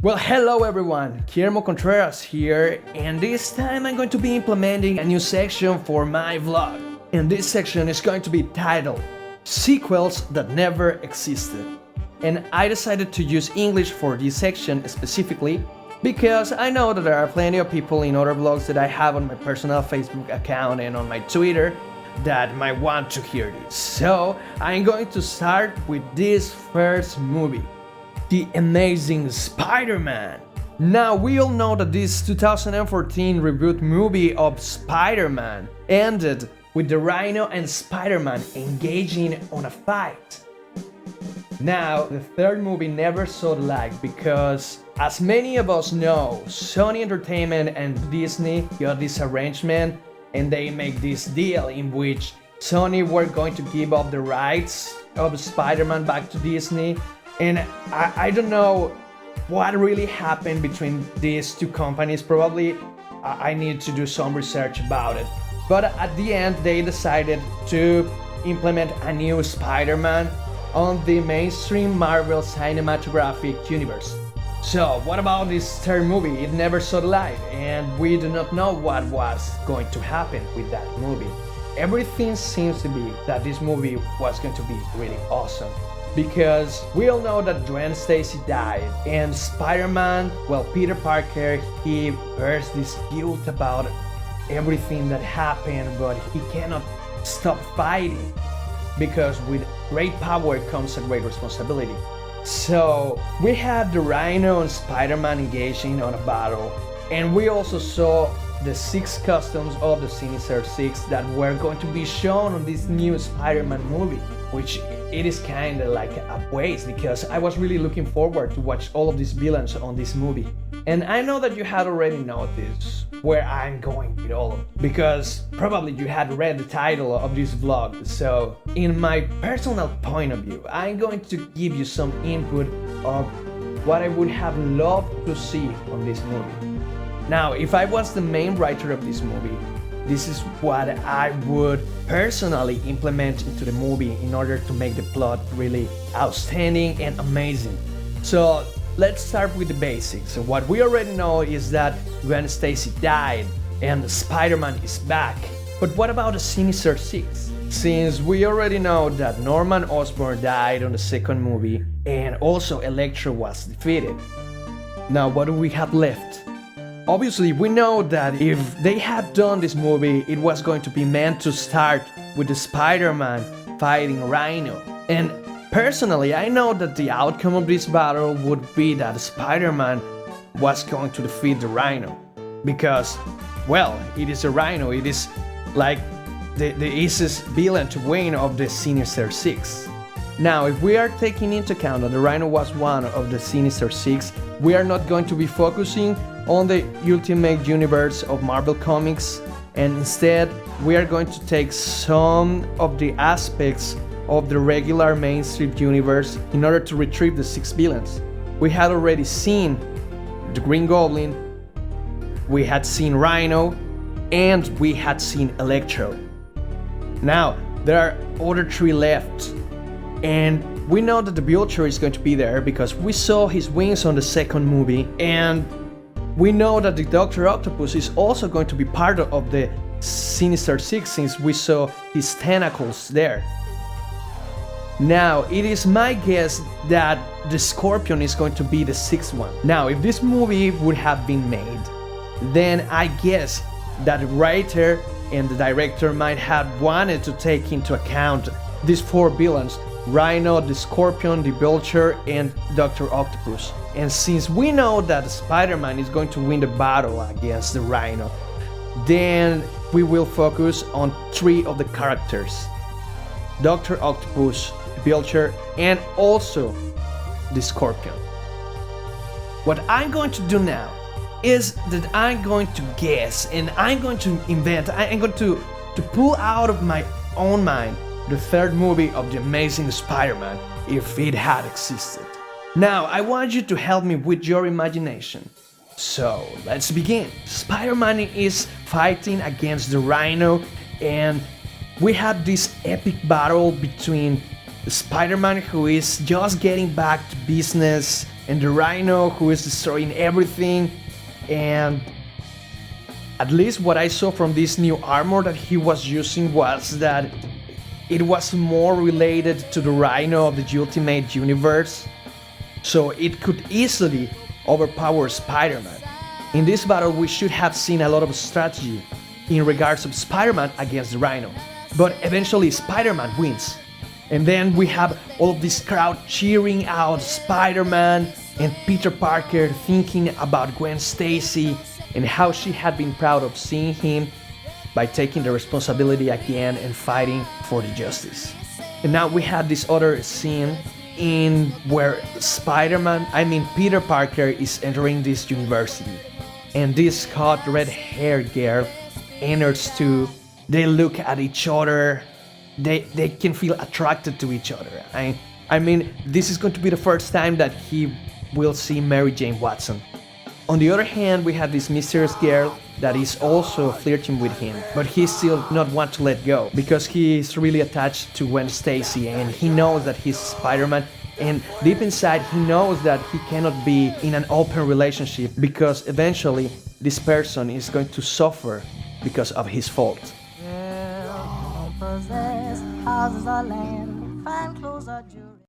Well, hello everyone, Guillermo Contreras here, and this time I'm going to be implementing a new section for my vlog. And this section is going to be titled Sequels That Never Existed. And I decided to use English for this section specifically because I know that there are plenty of people in other vlogs that I have on my personal Facebook account and on my Twitter that might want to hear this. So I'm going to start with this first movie. The Amazing Spider-Man. Now, we all know that this 2014 reboot movie of Spider-Man ended with the Rhino and Spider-Man engaging on a fight. Now, the third movie never saw the light because, as many of us know, Sony Entertainment and Disney got this arrangement and they make this deal in which Sony were going to give up the rights of Spider-Man back to Disney. And I don't know what really happened between these two companies. Probably I need to do some research about it. But at the end, they decided to implement a new Spider-Man on the mainstream Marvel cinematographic universe. So what about this third movie? It never saw the light, and we do not know what was going to happen with that movie. Everything seems to be that this movie was going to be really awesome. Because we all know that Gwen Stacy died, and Spider-Man, well, Peter Parker, he bears this guilt about everything that happened, but he cannot stop fighting because with great power comes a great responsibility. So we had the Rhino and Spider-Man engaging on a battle, and we also saw the 6 costumes of the Sinister Six that were going to be shown on this new Spider-Man movie, which it is kind of like a waste because I was really looking forward to watch all of these villains on this movie. And I know that you had already noticed where I'm going with all of them, because probably you had read the title of this vlog. So in my personal point of view, I'm going to give you some input of what I would have loved to see on this movie. Now, if I was the main writer of this movie, this is what I would personally implement into the movie in order to make the plot really outstanding and amazing. So let's start with the basics. So what we already know is that Gwen Stacy died and Spider-Man is back. But what about the Sinister Six? Since we already know that Norman Osborn died on the second movie and also Electro was defeated. Now what do we have left? Obviously, we know that if they had done this movie, it was going to be meant to start with the Spider-Man fighting Rhino. And personally, I know that the outcome of this battle would be that Spider-Man was going to defeat the Rhino. Because, well, it is a Rhino, it is like the easiest villain to win of the Sinister Six. Now, if we are taking into account that the Rhino was one of the Sinister Six, we are not going to be focusing on the Ultimate Universe of Marvel Comics, and instead we are going to take some of the aspects of the regular mainstream universe in order to retrieve the 6 villains. We had already seen the Green Goblin, we had seen Rhino, and we had seen Electro. Now, there are other 3 left, and we know that the Vulture is going to be there because we saw his wings on the second movie, and we know that the Dr. Octopus is also going to be part of the Sinister Six since we saw his tentacles there. Now, it is my guess that the Scorpion is going to be the 6th one. Now, if this movie would have been made, then I guess that the writer and the director might have wanted to take into account these 4 villains: Rhino, the Scorpion, the Vulture, and Dr. Octopus. And since we know that Spider-Man is going to win the battle against the Rhino, then we will focus on 3 of the characters: Dr. Octopus, the Vulture, and also the Scorpion. What I'm going to do now is that I'm going to guess and I'm going to invent, I'm going to pull out of my own mind the third movie of the Amazing Spider-Man if it had existed. Now, I want you to help me with your imagination. So, let's begin. Spider-Man is fighting against the Rhino, and we have this epic battle between Spider-Man, who is just getting back to business and the Rhino who is destroying everything. And at least what I saw from this new armor that he was using was that it was more related to the Rhino of the Ultimate Universe, so it could easily overpower Spider-Man. In this battle we should have seen a lot of strategy in regards of Spider-Man against the Rhino, but eventually Spider-Man wins. And then we have all of this crowd cheering out Spider-Man and Peter Parker thinking about Gwen Stacy and how she had been proud of seeing him by taking the responsibility again and fighting for the justice. And now we have this other scene in where Peter Parker is entering this university, and this hot red-haired girl enters too. They look at each other, they can feel attracted to each other. I mean, this is going to be the first time that he will see Mary Jane Watson. On the other hand, we have this mysterious girl that is also flirting with him, but he still not want to let go because he is really attached to Gwen Stacy and he knows that he's Spider-Man, and deep inside he knows that he cannot be in an open relationship because eventually this person is going to suffer because of his fault. Possess houses or land, fine clothes or jewelry.